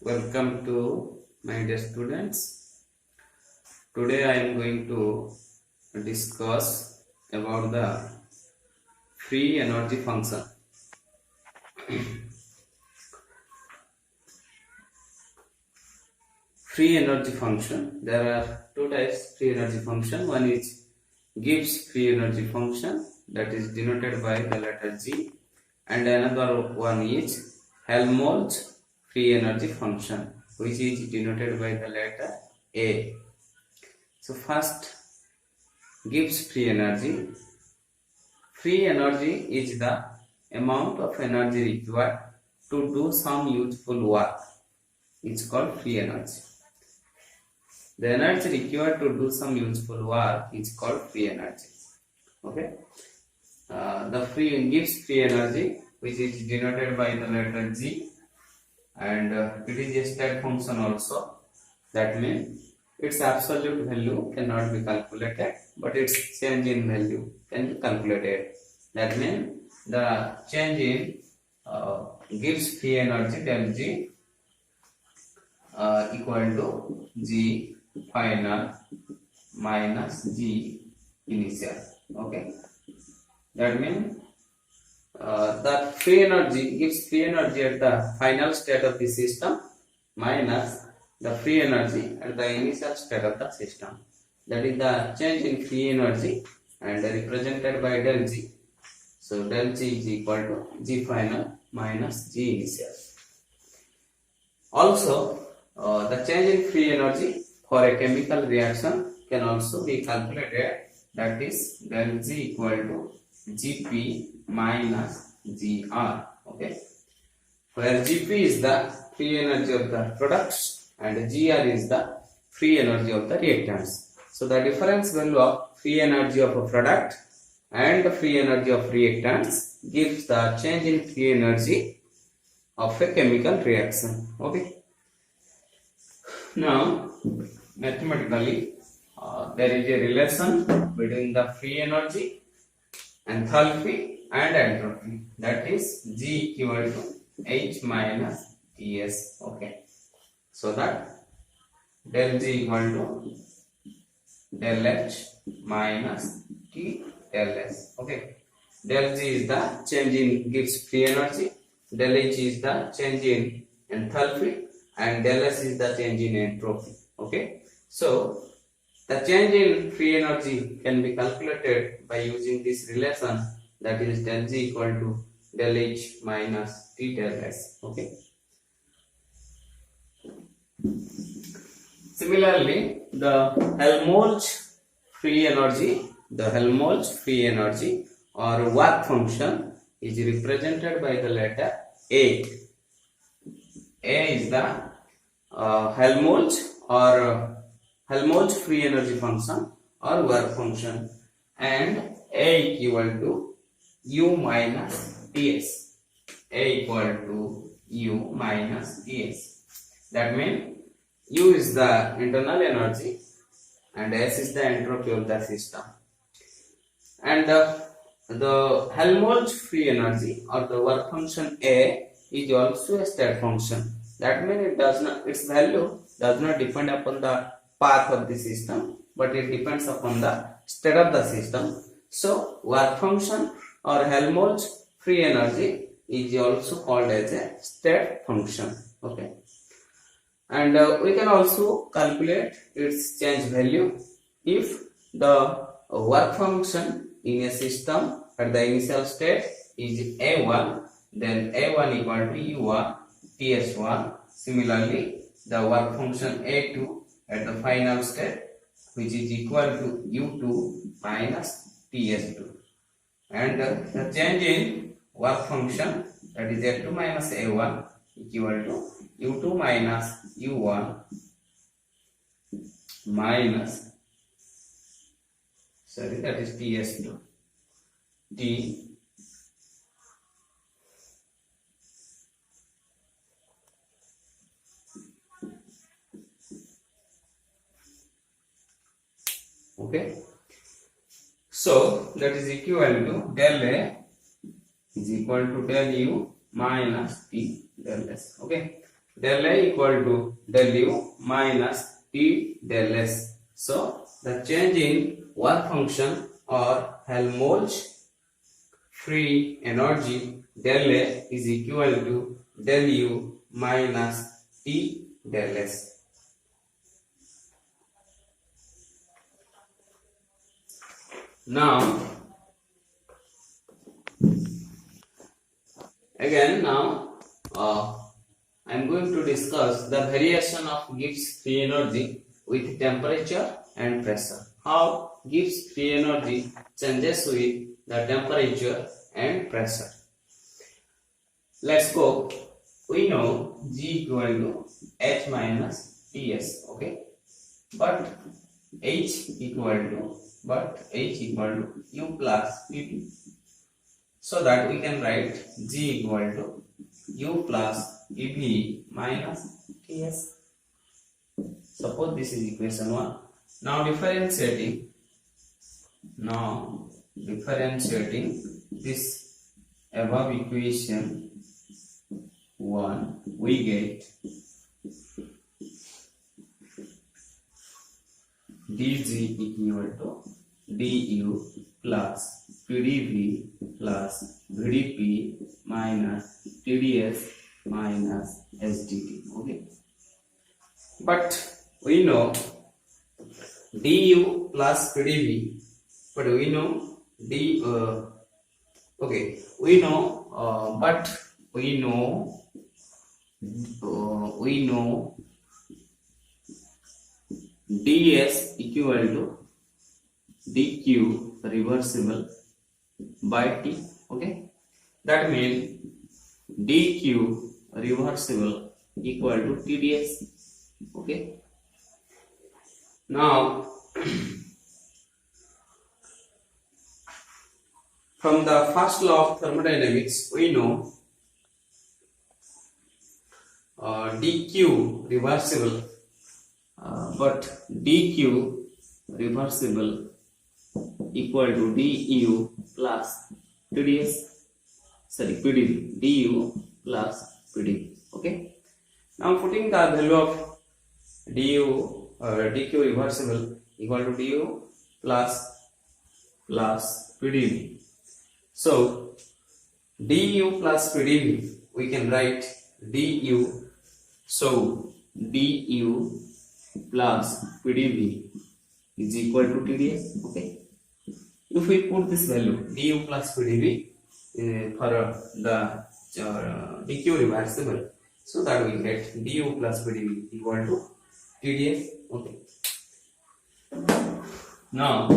Welcome to my dear students. Today I am going to discuss about the free energy function. Free energy function. There are two types free energy function. One is Gibbs free energy function, that is denoted by the letter G, and another one is Helmholtz free energy function, which is denoted by the letter A. So first, Gibbs free energy. Free energy is the amount of energy required to do some useful work. It's called free energy. The energy required to do some useful work is called free energy. Okay. The free Gibbs free energy, which is denoted by the letter G, and it is a state function also. That means its absolute value cannot be calculated, but its change in value can be calculated. That means the change in Gibbs free energy del G equal to G final minus G initial. Okay, that means the free energy gives free energy at the final state of the system minus the free energy at the initial state of the system. That is the change in free energy and represented by del G. So del G is equal to G final minus G initial. Also, the change in free energy for a chemical reaction can also be calculated. That is del G equal to Gp minus Gr. Okay, where Gp is the free energy of the products and Gr is the free energy of the reactants. So the difference value of free energy of a product and the free energy of reactants gives the change in free energy of a chemical reaction. Okay. Now, mathematically, there is a relation between the free energy, enthalpy and entropy. That is G equal to H minus Ts. Okay. So that del G equal to del H minus T del S. Okay. Del G is the change in Gibbs free energy. Del H is the change in enthalpy. And del S is the change in entropy. Okay. So the change in free energy can be calculated by using this relation, that is del G equal to del H minus T del S. Okay. Similarly, the Helmholtz free energy or work function is represented by the letter A. A is the Helmholtz free energy function or work function, and A equal to U minus Ts. A equal to U minus Ts. That means U is the internal energy and S is the entropy of the system. And the Helmholtz free energy or the work function A is also a state function. That means its value does not depend upon the path of the system, but it depends upon the state of the system. So work function or Helmholtz free energy is also called as a state function. Okay, and we can also calculate its change value if the work function in a system at the initial state is A1, then A1 equal to U1 Ts1. Similarly, the work function A2 at the final state, which is equal to U2 minus Ts2. And the change in work function, that is A2 minus A1 equal to U2 minus U1 minus, that is Ts2. T okay, so that is equal to del A is equal to del U minus T del S. Okay, del A equal to del U minus T del S. So the change in work function or Helmholtz free energy del A is equal to del U minus T del S. Now I am going to discuss the variation of Gibbs free energy with temperature and pressure. How Gibbs free energy changes with the temperature and pressure. Let's go. We know G equal to H minus Ts. Okay, but H equal to U plus Pp. So that we can write G equal to U plus Ep minus Ts. Suppose this is equation 1. Now differentiating this above equation 1, we get dg equal to du plus pdv plus vdp minus tds minus sdt. Okay, but we know du plus pdv, but we know we know ds equal to dq reversible by t. Okay, that means dq reversible equal to tds. Okay, now from the first law of thermodynamics we know dq reversible, but dq reversible equal to du plus pds, pdv, du plus pdv. Okay, now putting the value of dq reversible equal to du plus pdv. So du plus pdv we can write du. So du plus pdv is equal to tds. Okay, if we put this value du plus pdv for the dq reversible, so that we get du plus pdv equal to tds. Okay, now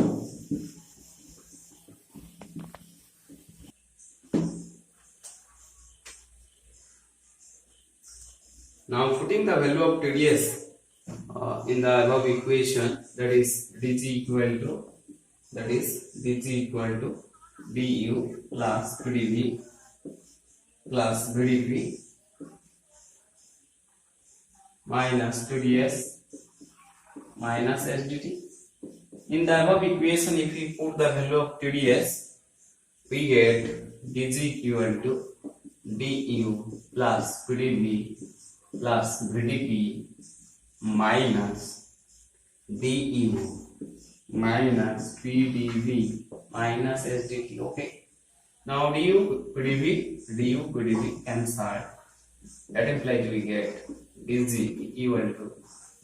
putting the value of TDS in the above equation, that is dg equal to du plus pdv plus vdp minus TDS minus sdt. In the above equation, if we put the value of TDS, we get dg equal to du plus pdv plus vdp minus du minus pdv minus sdt. Okay, now du pdv cancelled. That implies we get dg equal to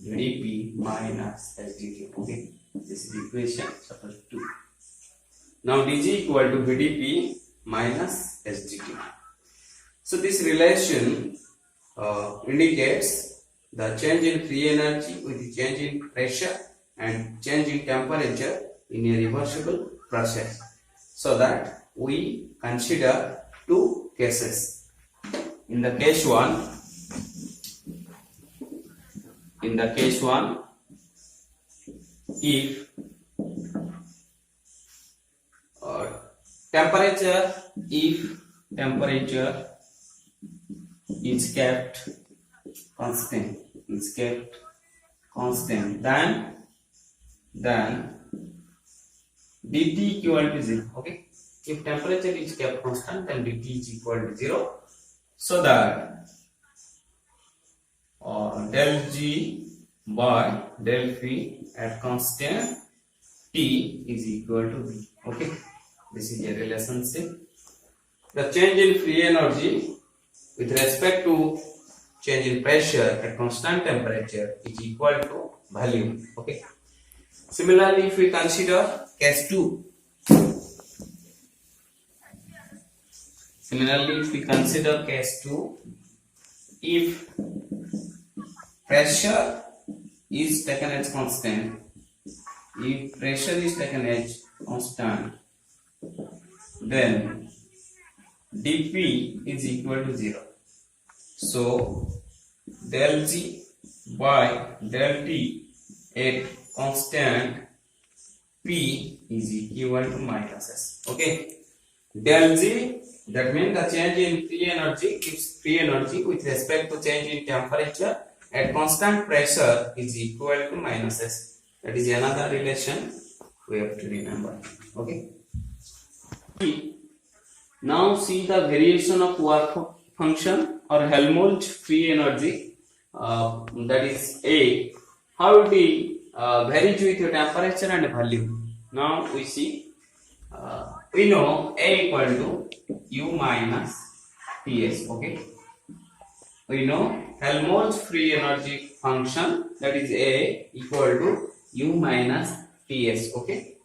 vdp minus sdt. Okay, this is equation chapter 2. Now dg equal to vdp minus sdt. So this relation indicates the change in free energy with the change in pressure and change in temperature in a reversible process. So that we consider two cases. In the case 1, if temperature is kept constant, then dt equal to 0. Okay, if temperature is kept constant, then dt is equal to 0. So that del G by del P at constant T is equal to V. Okay, this is a relationship. The change in free energy with respect to change in pressure at constant temperature is equal to volume. Okay. Similarly, if we consider case 2, if pressure is taken as constant, then dP is equal to 0. So del G by del T at constant P is equal to minus S. Okay. Del G, that means the change in free energy is free energy with respect to change in temperature at constant pressure is equal to minus S. That is another relation we have to remember. Okay. Now see the variation of work function or Helmholtz free energy, that is A, how it varies with your temperature and volume. Now we see, we know A equal to U minus Ts. Okay, we know Helmholtz free energy function, that is A equal to U minus Ts. Okay,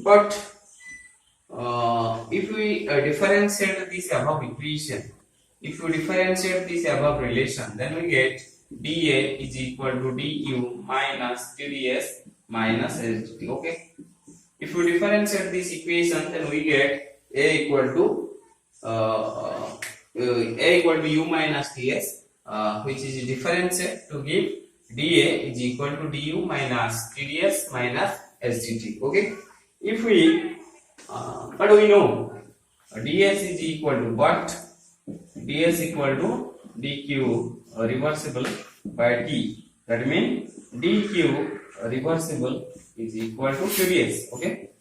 but if we differentiate this above equation, if you differentiate this above relation, then we get dA is equal to du minus TdS minus SdT. Okay, if you differentiate this equation, then we get A equal to U minus Ts, which is differentiate to give dA is equal to du minus TdS minus SdT. Okay, if we but we know ds is equal to dq reversible by t. That means dq reversible is equal to TdS. Okay,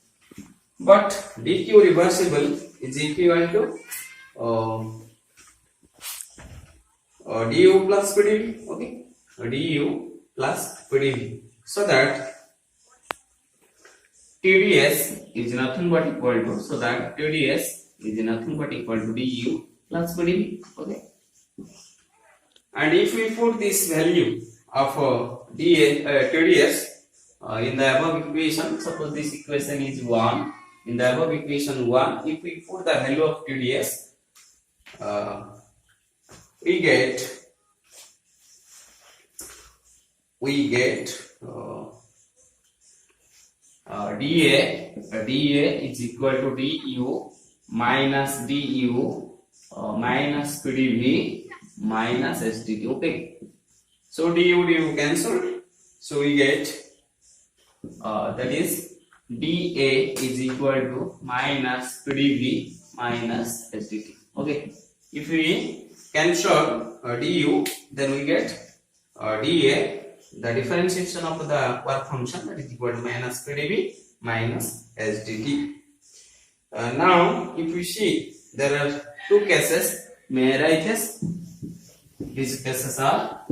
but dq reversible is equal to du plus pdv. Okay, du plus pdv, so that TdS is nothing but equal to, so that TdS is nothing but equal to du plus pdv. Okay, and if we put this value of TdS in the above equation, suppose this equation is 1, in the above equation 1, if we put the value of TdS, we get dA is equal to du minus minus pdv minus SdT. Okay, so du cancel, so we get that is dA is equal to minus pdv minus SdT. Okay, if we cancel du, then we get dA, the differentiation of the work function, that is equal to minus pdv minus SdT. Now if we see, there are two cases may arise. These cases are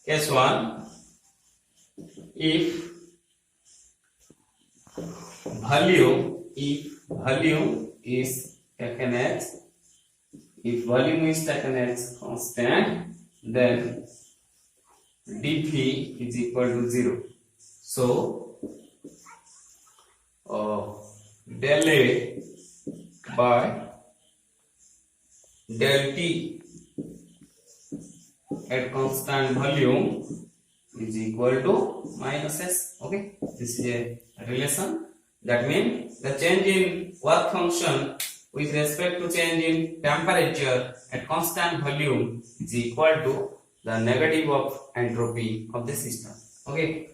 case 1, if volume is taken as constant, then dP is equal to 0. So del A by del T at constant volume is equal to minus S. Okay, this is a relation. That means the change in work function with respect to change in temperature at constant volume is equal to the negative of entropy of the system. Okay.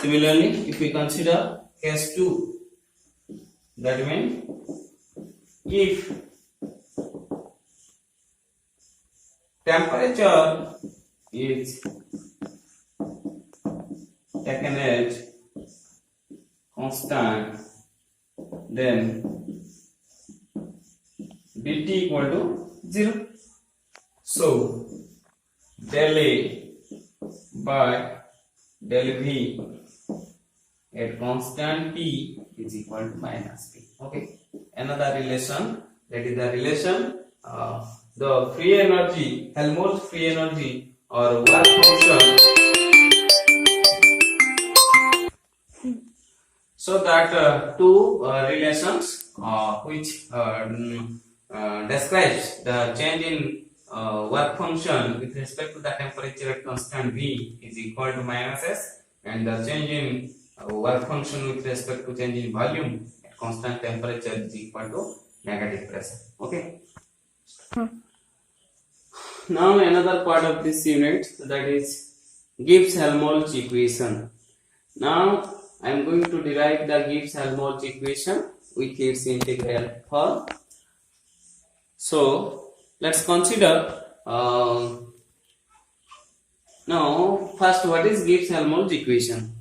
Similarly, if we consider case 2, that means if temperature is taken as constant then dt equal to 0. So del A by del V at constant T is equal to minus P. Okay. Another relation, that is the relation the free energy, Helmholtz free energy or work function. So that two relations which describes the change in work function with respect to the temperature at constant V is equal to minus S, and the change in work function with respect to change in volume at constant temperature is equal to negative pressure. Okay. Now another part of this unit, that is Gibbs-Helmholtz equation. Now I am going to derive the Gibbs-Helmholtz equation with its integral form. So let's consider now first what is Gibbs-Helmholtz equation.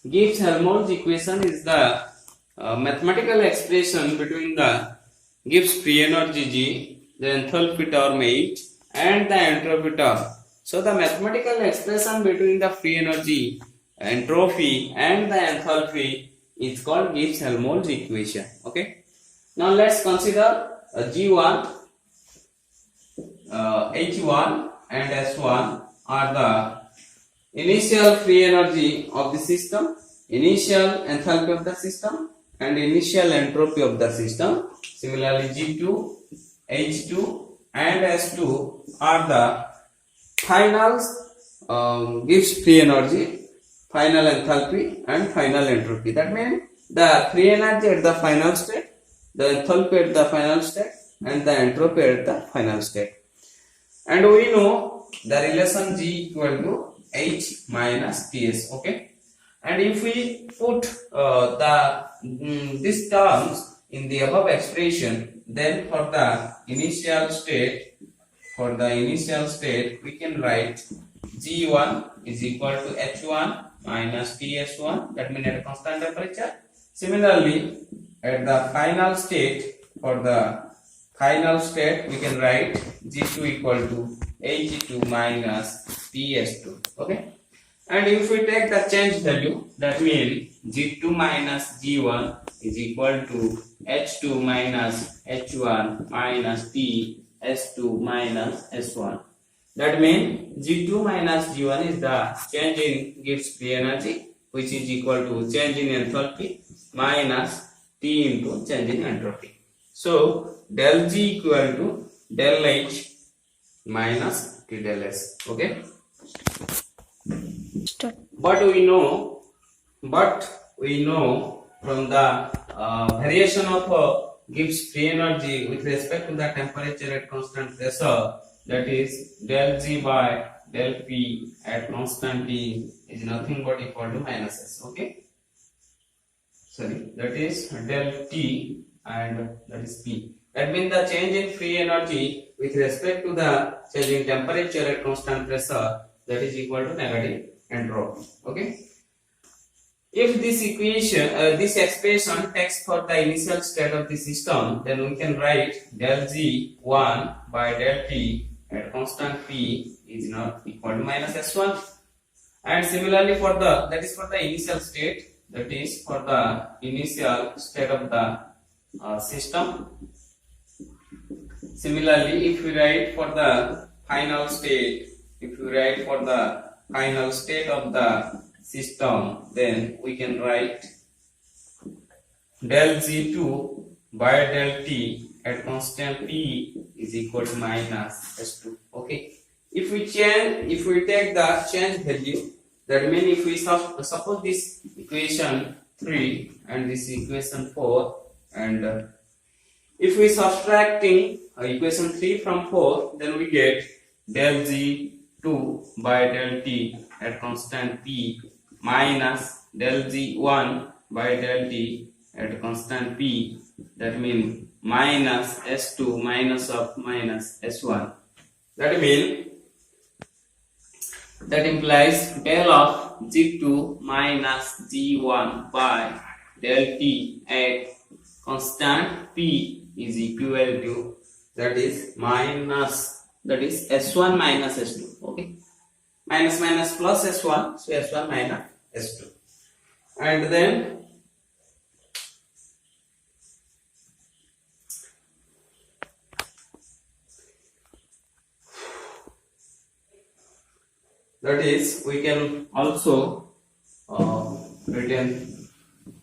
Gibbs-Helmholtz equation is the mathematical expression between the Gibbs free energy G, the enthalpy term H, and the entropy term. So the mathematical expression between the free energy, entropy, and the enthalpy is called Gibbs-Helmholtz equation. Okay. Now let's consider G1, H1 and S1 are the initial free energy of the system, initial enthalpy of the system, and initial entropy of the system. Similarly, G2, H2 and S2 are the final Gibbs free energy, final enthalpy and final entropy. That means the free energy at the final state, the enthalpy at the final state, and the entropy at the final state. And we know the relation G equal to H minus Ts. Okay. And if we put these terms in the above expression, then for the initial state, we can write G1 is equal to H1 minus Ts1, that means at a constant temperature. Similarly, at the final state, we can write G2 equal to H2 minus Ts2. Okay. And if we take the change value, that means G2 minus G1 is equal to H2 minus H1 minus Ts2 minus S1. That means G2 minus G1 is the change in Gibbs free energy, which is equal to change in enthalpy minus T into change in entropy. So del G equal to del H minus T del S. Okay. But we know from the variation of Gibbs free energy with respect to the temperature at constant pressure, that is del G by del P at constant T is nothing but equal to minus S. Okay. Sorry, that is del T and that is P. That means the change in free energy with respect to the change in temperature at constant pressure, that is equal to negative entropy. Okay. If this equation, this expression takes for the initial state of the system, then we can write del G1 by del T at constant P is not equal to minus S1. And similarly for the, that is for the initial state, that is for the initial state of the system. Similarly, if we write for the final state, of the system, then we can write del G2 by del T at constant P is equal to minus S2. Okay. If we take the change value, that means if we suppose this equation 3 and this equation 4, and if we subtracting equation 3 from 4, then we get del G2 by del T at constant P minus del G1 by del T at constant P, that means minus S2 minus of minus S1. That implies del of G2 minus G1 by del T at constant P is equal to, that is S1 minus S2. Okay, minus minus plus S1, so S1 minus S2, and then that is, we can also written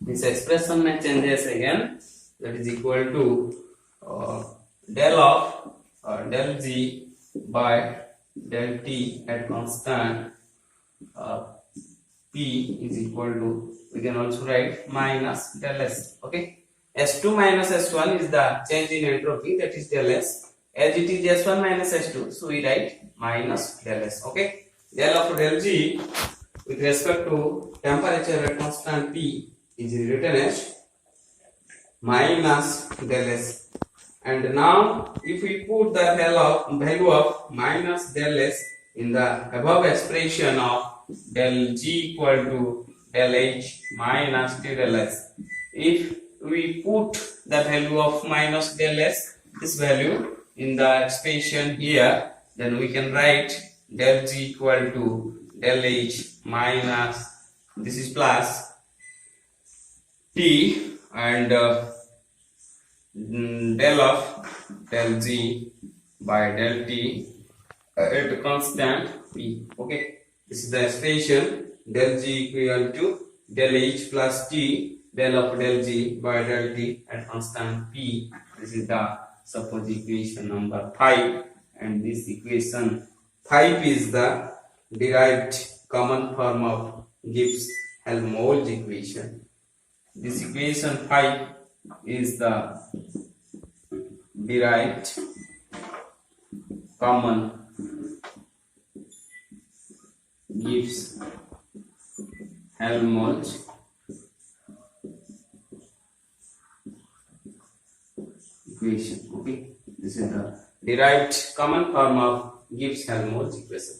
this expression may changes again, that is equal to del of del G by del T at constant P is equal to, we can also write minus del S. Okay, S2 minus S1 is the change in entropy, that is del S. As it is S1 minus S2, so we write minus del S. Okay, del of del G with respect to temperature at constant P is written as minus del S. And now if we put the value of minus del S in the above expression of del G equal to del H minus T del S, if we put the value of minus del S, this value in the expression here, then we can write del G equal to del H minus, this is plus T, and del of del G by del T at constant P. Okay, this is the expression del G equal to del H plus T, del of del G by del T at constant P. This is the suppose equation number 5, and this equation 5 is the derived common form of Gibbs-Helmholtz equation. This equation 5 is the derived common Gibbs-Helmholtz equation. Okay, this is the derived common form of Gibbs-Helmholtz equation.